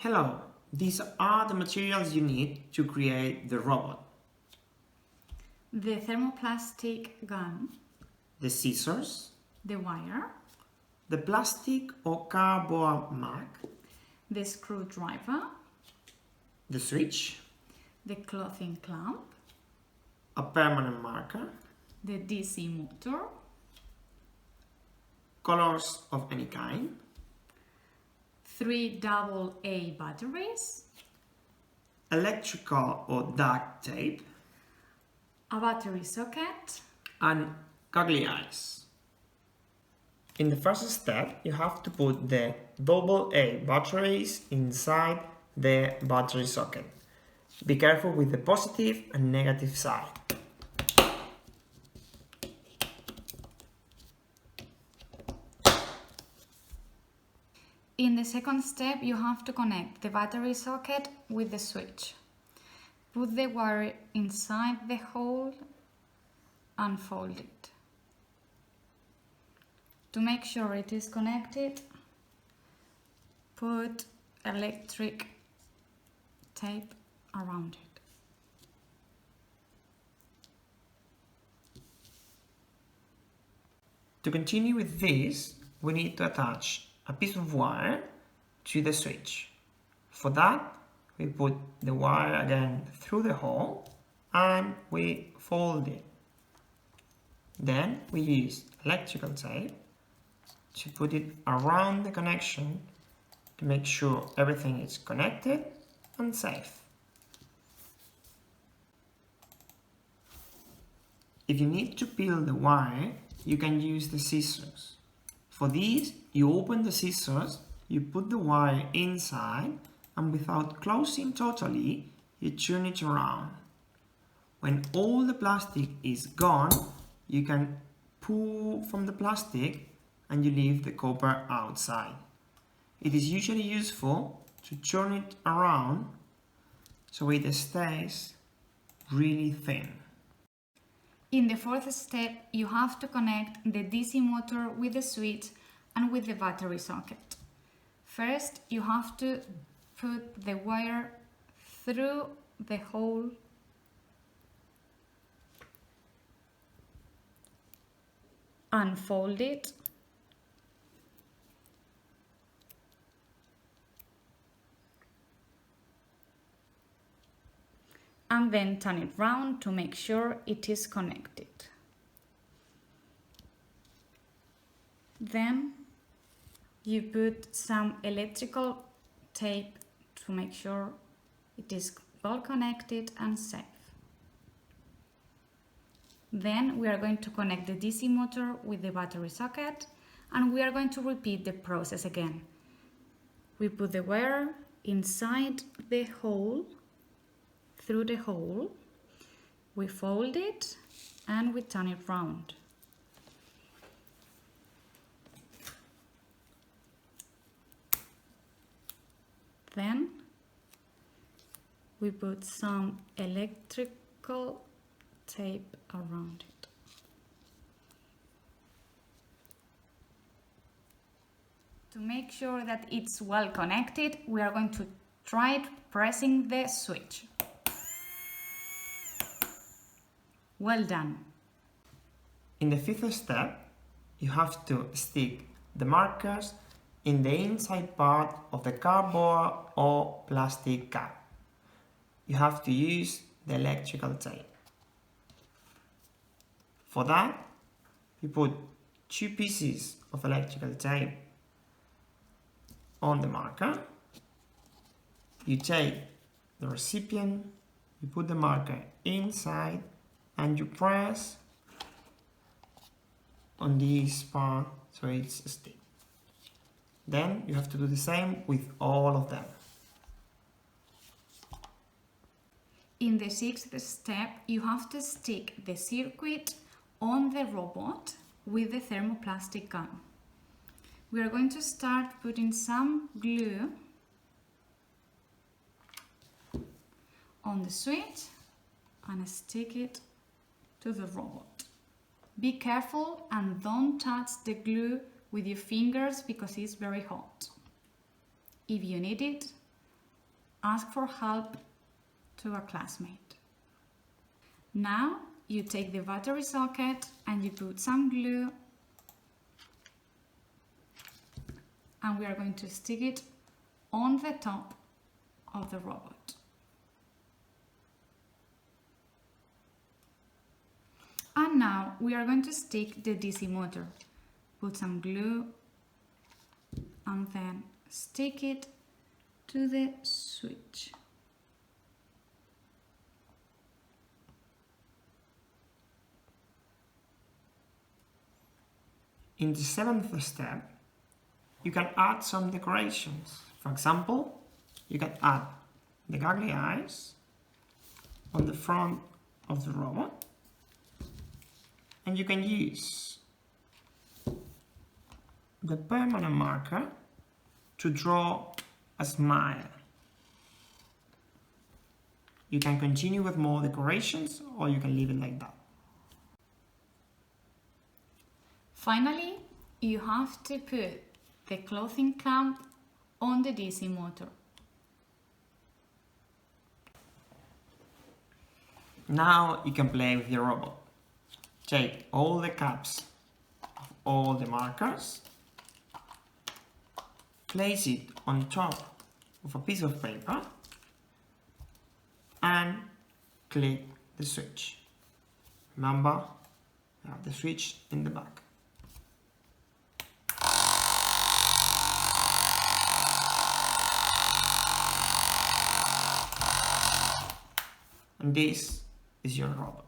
Hello, these are the materials you need to create the robot. The thermoplastic gun, The scissors, the wire, the plastic or cardboard mag, the screwdriver, the switch, the clothing clamp, a permanent marker, the DC motor, colors of any kind, 3 AA batteries, electrical or duct tape, a battery socket, and goggly eyes. In the first step, you have to put the AA batteries inside the battery socket. Be careful with the positive and negative side. In the second step, you have to connect the battery socket with the switch. Put the wire inside the hole and fold it. To make sure it is connected, put electric tape around it. To continue with this, we need to attach a piece of wire to the switch. For that, we put the wire again through the hole and we fold it. Then we use electrical tape to put it around the connection to make sure everything is connected and safe. If you need to peel the wire, you can use the scissors. For this, you open the scissors, you put the wire inside, and without closing totally, you turn it around. When all the plastic is gone, you can pull from the plastic and you leave the copper outside. It is usually useful to turn it around so it stays really thin. In the fourth step, you have to connect the DC motor with the switch and with the battery socket. First, you have to put the wire through the hole and fold it. And then turn it round to make sure it is connected. Then you put some electrical tape to make sure it is well connected and safe. Then we are going to connect the DC motor with the battery socket and we are going to repeat the process again. We put the wire inside the hole, through the hole, we fold it and we turn it round. Then we put some electrical tape around it. To make sure that it's well connected, we are going to try it pressing the switch. Well done. In the fifth step, you have to stick the markers in the inside part of the cardboard or plastic cap. You have to use the electrical tape. For that, you put 2 pieces of electrical tape on the marker. You take the recipient, you put the marker inside, and you press on this part so it's stick. Then you have to do the same with all of them. In the sixth step, you have to stick the circuit on the robot with the thermoplastic gun. We are going to start putting some glue on the switch and stick it to the robot. Be careful and don't touch the glue with your fingers because it's very hot. If you need it, ask for help to a classmate. Now you take the battery socket and you put some glue, and we are going to stick it on the top of the robot. And now we are going to stick the DC motor. Put some glue and then stick it to the switch. In the 7th step, you can add some decorations. For example, you can add the goggly eyes on the front of the robot, and you can use the permanent marker to draw a smile. You can continue with more decorations, or you can leave it like that. Finally, you have to put the clothing clamp on the DC motor. Now you can play with your robot. Take all the caps of all the markers, place it on top of a piece of paper, and click the switch. Remember, you have the switch in the back. And this is your robot.